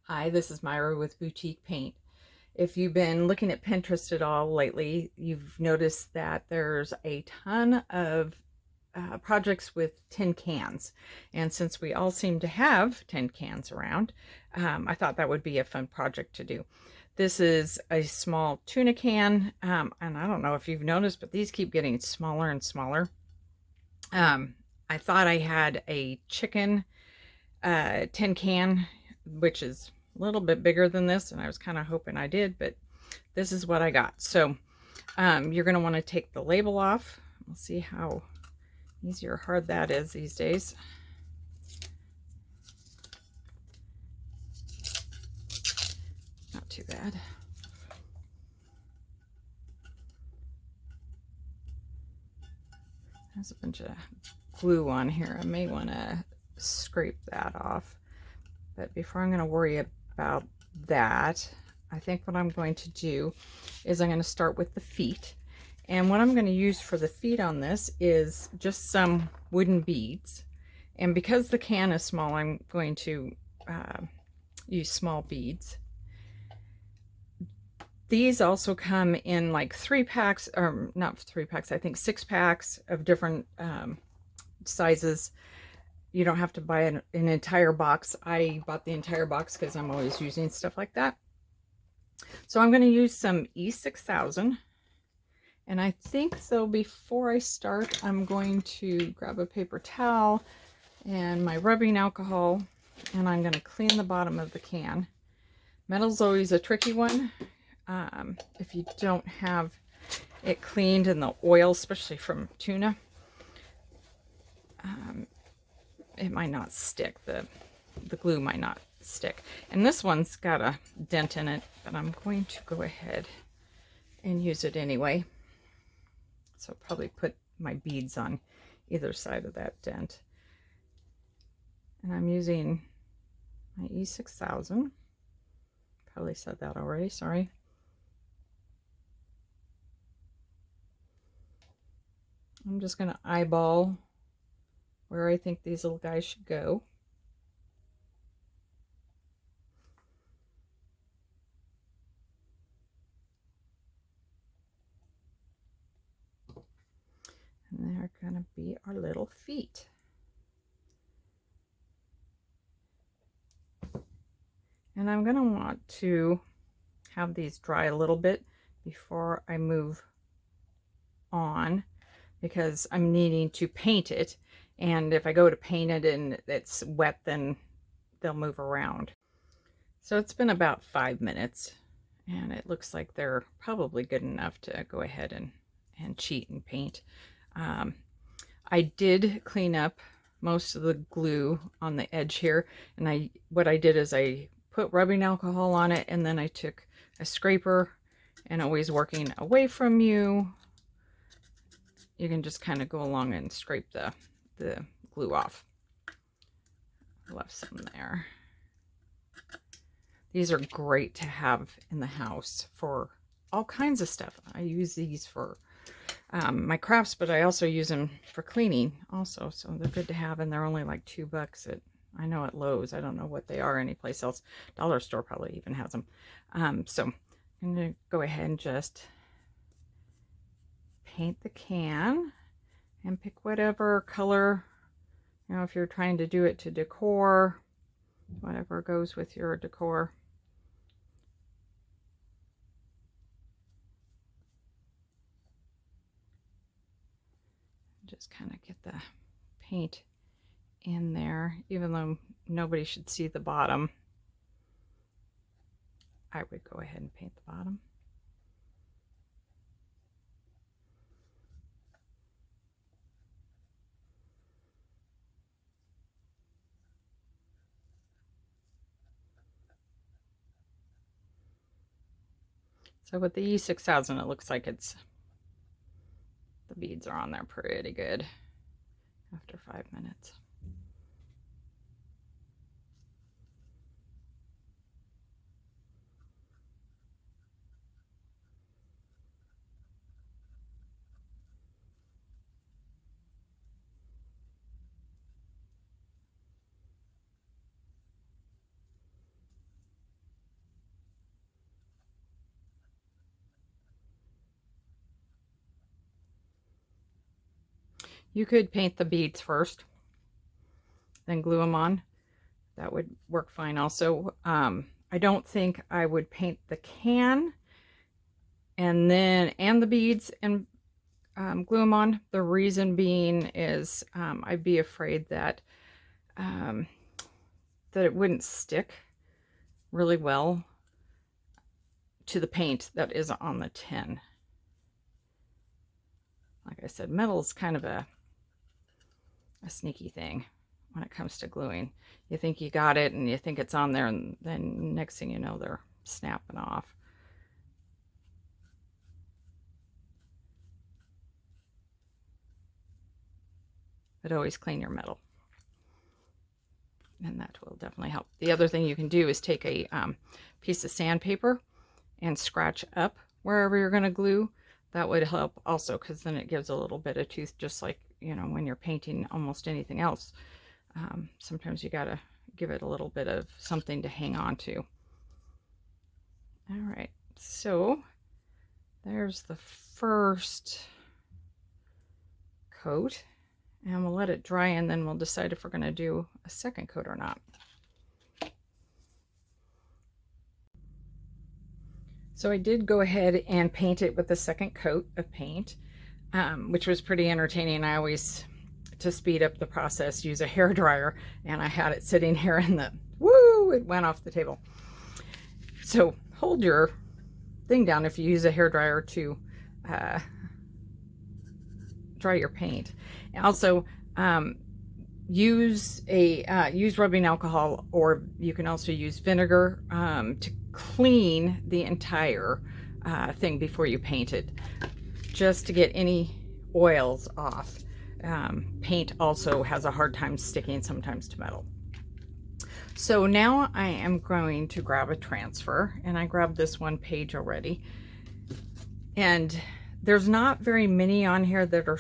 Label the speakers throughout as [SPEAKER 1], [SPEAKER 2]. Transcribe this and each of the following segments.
[SPEAKER 1] Hi, this is Myra with Boutique Paint. If you've been looking at Pinterest at all lately, you've noticed that there's a ton of projects with tin cans. And since we all seem to have tin cans around, I thought that would be a fun project to do. This is a small tuna can, and I don't know if you've noticed, but these keep getting smaller and smaller. I thought I had a chicken tin can, which is a little bit bigger than this, and I was kind of hoping I did, but this is what I got. So you're going to want to take the label off. We'll see how easy or hard that is these days. Not too bad. There's a bunch of glue on here. I may want to scrape that off. But before I'm going to worry about that, I think what I'm going to do is I'm going to start with the feet. And what I'm going to use for the feet on this is just some wooden beads. And because the can is small, I'm going to use small beads. These also come in like 3 packs, or not 3 packs, I think 6 packs of different sizes. You don't have to buy an entire box. I bought the entire box because I'm always using stuff like that. So I'm going to use some E6000. And I think, so before I start, I'm going to grab a paper towel and my rubbing alcohol, and I'm going to clean the bottom of the can. Metal's always a tricky one. If you don't have it cleaned in the oil, especially from tuna, it might not stick. The glue might not stick. And this one's got a dent in it, but I'm going to go ahead and use it anyway. So I'll probably put my beads on either side of that dent. And I'm using my E6000. Probably said that already, sorry. I'm just going to eyeball where I think these little guys should go. And they're going to be our little feet. And I'm going to want to have these dry a little bit before I move on, because I'm needing to paint it. And if I go to paint it and it's wet, then they'll move around. So it's been about 5 minutes, and it looks like they're probably good enough to go ahead and cheat and paint. I did clean up most of the glue on the edge here, and what I did is I put rubbing alcohol on it, and then I took a scraper, and always working away from you, you can just kind of go along and scrape the glue off. I left some there. These are great to have in the house for all kinds of stuff. I use these for my crafts, but I also use them for cleaning also. So they're good to have, and they're only like $2 I know at Lowe's. I don't know what they are anyplace else. Dollar store probably even has them. So I'm going to go ahead and just paint the can and pick whatever color, you know, if you're trying to do it to decor, whatever goes with your decor. Just kind of get the paint in there, even though nobody should see the bottom. I would go ahead and paint the bottom. So with the E6000, it looks like the beads are on there pretty good after 5 minutes. You could paint the beads first, then glue them on. That would work fine also. I don't think I would paint the can and the beads and glue them on. The reason being is I'd be afraid that that it wouldn't stick really well to the paint that is on the tin. Like I said, metal is kind of a sneaky thing when it comes to gluing. You think you got it and you think it's on there, and then next thing you know, they're snapping off. But always clean your metal, and that will definitely help. The other thing you can do is take a piece of sandpaper and scratch up wherever you're going to glue. That would help also, because then it gives a little bit of tooth, just like, you know, when you're painting almost anything else. Sometimes you got to give it a little bit of something to hang on to. All right, so there's the first coat, and we'll let it dry, and then we'll decide if we're going to do a second coat or not. So I did go ahead and paint it with the second coat of paint, which was pretty entertaining. I always, to speed up the process, use a hair dryer, and I had it sitting here and it went off the table. So hold your thing down if you use a hair dryer to dry your paint. Also, use rubbing alcohol, or you can also use vinegar to clean the entire thing before you paint it, just to get any oils off. Paint also has a hard time sticking sometimes to metal. So now I am going to grab a transfer, and I grabbed this one page already, and there's not very many on here that are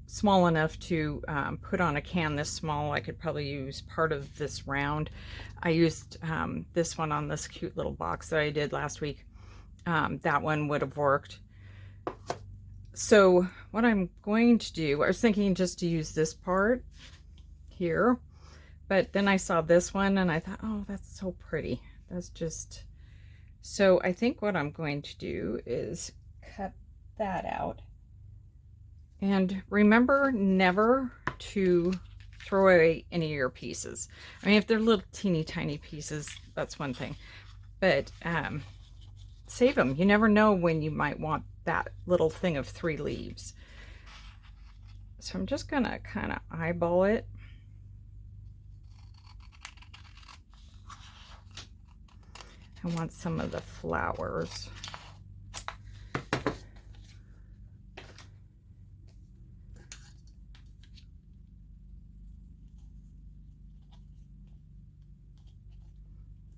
[SPEAKER 1] small enough to put on a can this small. I could probably use part of this round. I used this one on this cute little box that I did last week. That one would have worked. So what I'm going to do, I was thinking just to use this part here, but then I saw this one and I thought, oh, that's so pretty. That's just, so I think what I'm going to do is cut that out. And remember never to throw away any of your pieces. I mean, if they're little teeny tiny pieces, that's one thing, but save them. You never know when you might want that little thing of 3 leaves. So I'm just gonna kind of eyeball it. I want some of the flowers.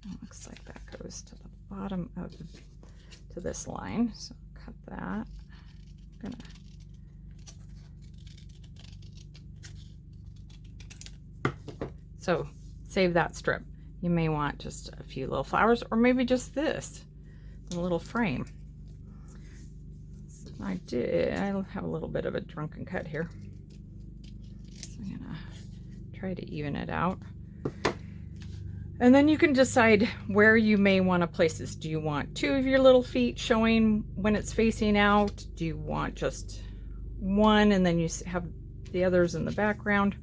[SPEAKER 1] It looks like that goes to the bottom of to this line, so cut that. I'm gonna so save that strip. You may want just a few little flowers, or maybe just this, a little frame. So I have a little bit of a drunken cut here, so I'm gonna try to even it out. And then you can decide where you may want to place this. Do you want 2 of your little feet showing when it's facing out? Do you want just 1 and then you have the others in the background?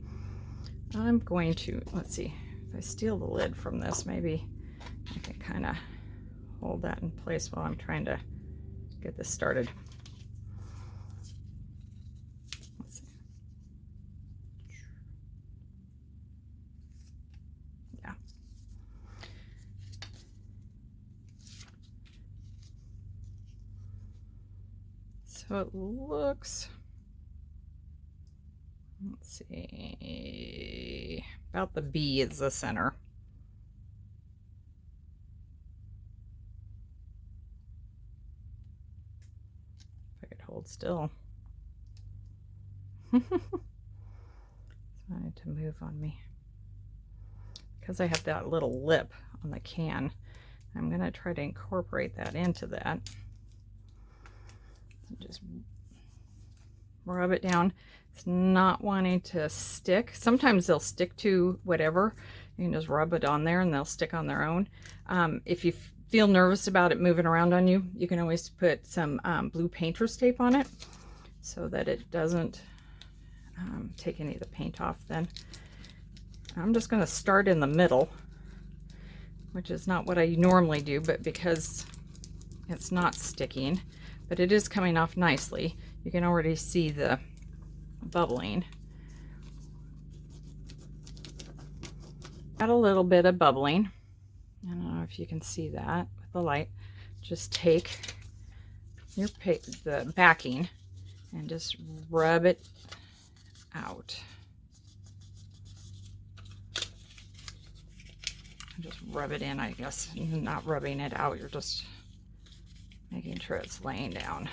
[SPEAKER 1] I'm going to, let's see, if I steal the lid from this, maybe I can kind of hold that in place while I'm trying to get this started. Let's see. Yeah. So it looks, let's see, about the B is the center. If I could hold still. It's trying to move on me. Because I have that little lip on the can, I'm going to try to incorporate that into that. Just rub it down. It's not wanting to stick. Sometimes they'll stick to whatever. You can just rub it on there and they'll stick on their own. If you feel nervous about it moving around on you, you can always put some blue painter's tape on it so that it doesn't take any of the paint off then. I'm just going to start in the middle, which is not what I normally do, but because it's not sticking, but it is coming off nicely. You can already see the bubbling. Got a little bit of bubbling. I don't know if you can see that with the light. Just take your the backing and just rub it out. Just rub it in, I guess. You're not rubbing it out, you're just making sure it's laying down.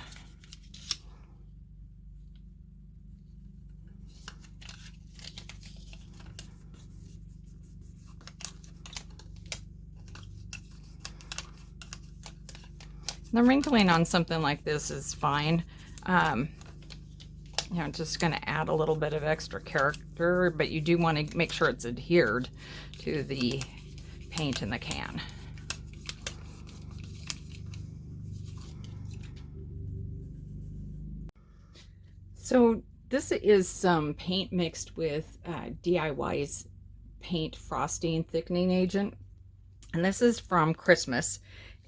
[SPEAKER 1] The wrinkling on something like this is fine. You know, just going to add a little bit of extra character, but you do want to make sure it's adhered to the paint in the can. So this is some paint mixed with DIY's paint frosting thickening agent, and this is from Christmas,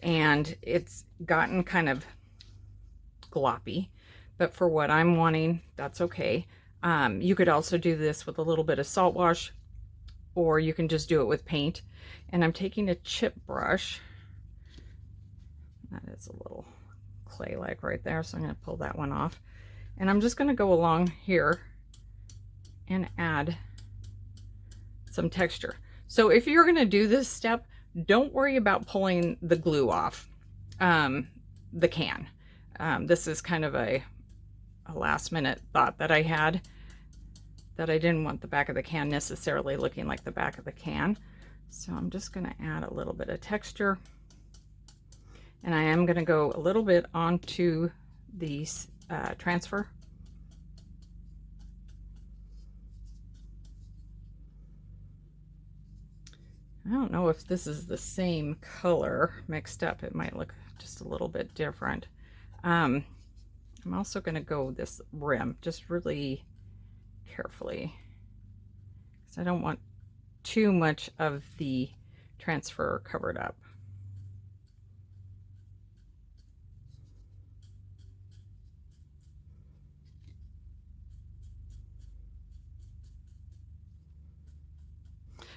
[SPEAKER 1] and it's gotten kind of gloppy, but for what I'm wanting, that's okay. You could also do this with a little bit of salt wash, or you can just do it with paint. And I'm taking a chip brush. That is a little clay-like right there, so I'm going to pull that one off. And I'm just going to go along here and add some texture. So if you're going to do this step, don't worry about pulling the glue off the can. This is kind of a last minute thought that I had, that I didn't want the back of the can necessarily looking like the back of the can. So I'm just going to add a little bit of texture, and I am going to go a little bit onto the transfer. I don't know if this is the same color mixed up. It might look just a little bit different. I'm also going to go this rim just really carefully, because I don't want too much of the transfer covered up.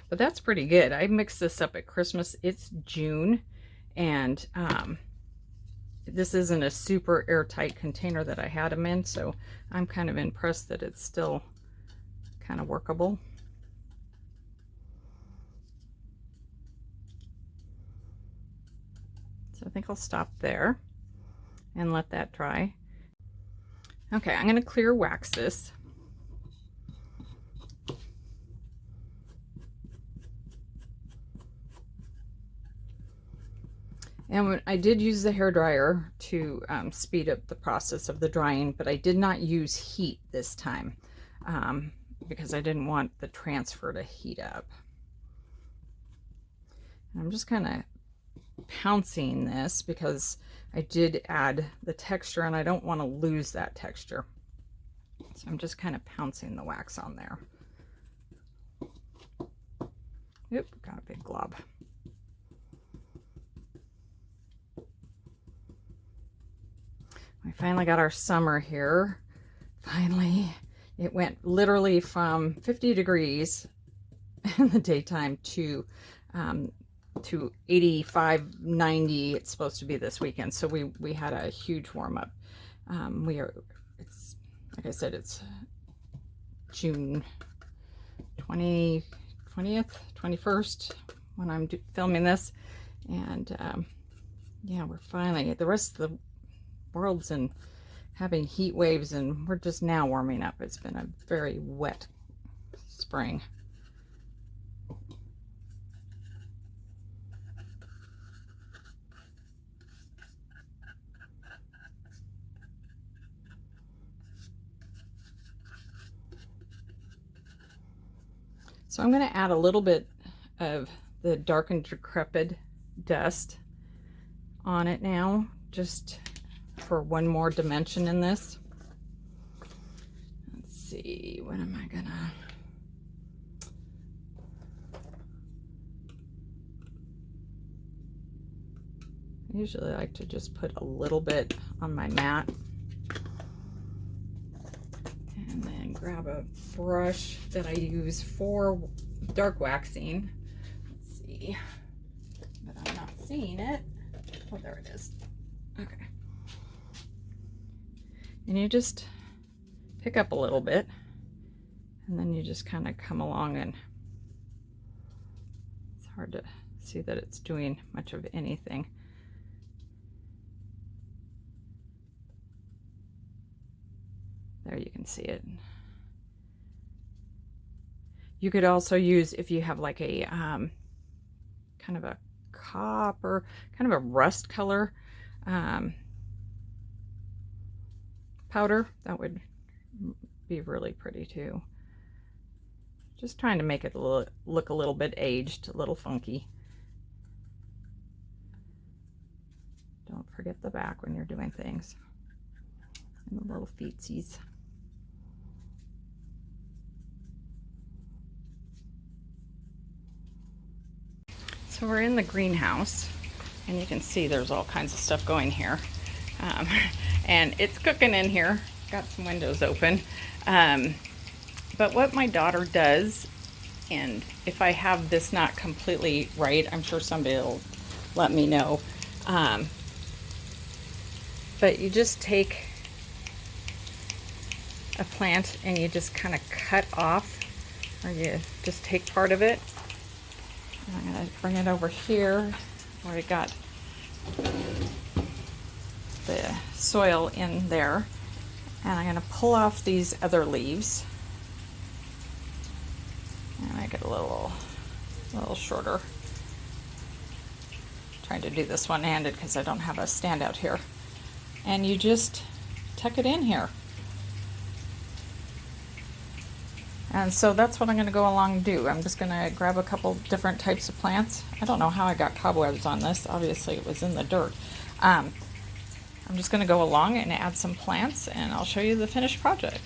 [SPEAKER 1] But that's pretty good. I mixed this up at Christmas. It's June, and this isn't a super airtight container that I had them in, so I'm kind of impressed that it's still kind of workable. So I think I'll stop there and let that dry. Okay, I'm going to clear wax this. And I did use the hairdryer to speed up the process of the drying, but I did not use heat this time because I didn't want the transfer to heat up. And I'm just kind of pouncing this because I did add the texture and I don't want to lose that texture. So I'm just kind of pouncing the wax on there. Oop, got a big glob. We finally got our summer here. Finally, it went literally from 50 degrees in the daytime to 85, 90. It's supposed to be this weekend. So we had a huge warm up. It's like I said, it's June 20th, 21st when I'm filming this. And yeah, we're finally, the rest of the world's in having heat waves, and we're just now warming up. It's been a very wet spring. So I'm going to add a little bit of the dark and decrepit dust on it now, just for one more dimension in this. Let's see, what am I gonna... I usually like to just put a little bit on my mat. And then grab a brush that I use for dark waxing. Let's see, but I'm not seeing it. Oh, there it is. Okay. And you just pick up a little bit, and then you just kind of come along, and it's hard to see that it's doing much of anything. There, you can see it. You could also use, if you have like a kind of a copper, kind of a rust color powder, that would be really pretty too. Just trying to make it look a little bit aged, a little funky. Don't forget the back when you're doing things. And the little feetsies. So we're in the greenhouse, and you can see there's all kinds of stuff going here. And it's cooking in here. Got some windows open. But what my daughter does, and if I have this not completely right, I'm sure somebody will let me know. But you just take a plant and you just kind of cut off, or you just take part of it. And I'm going to bring it over here where I got the soil in there, and I'm going to pull off these other leaves and make it a little shorter. I'm trying to do this one-handed because I don't have a standout here. And you just tuck it in here. And so that's what I'm going to go along and do. I'm just going to grab a couple different types of plants. I don't know how I got cobwebs on this. Obviously it was in the dirt. I'm just going to go along and add some plants, and I'll show you the finished project.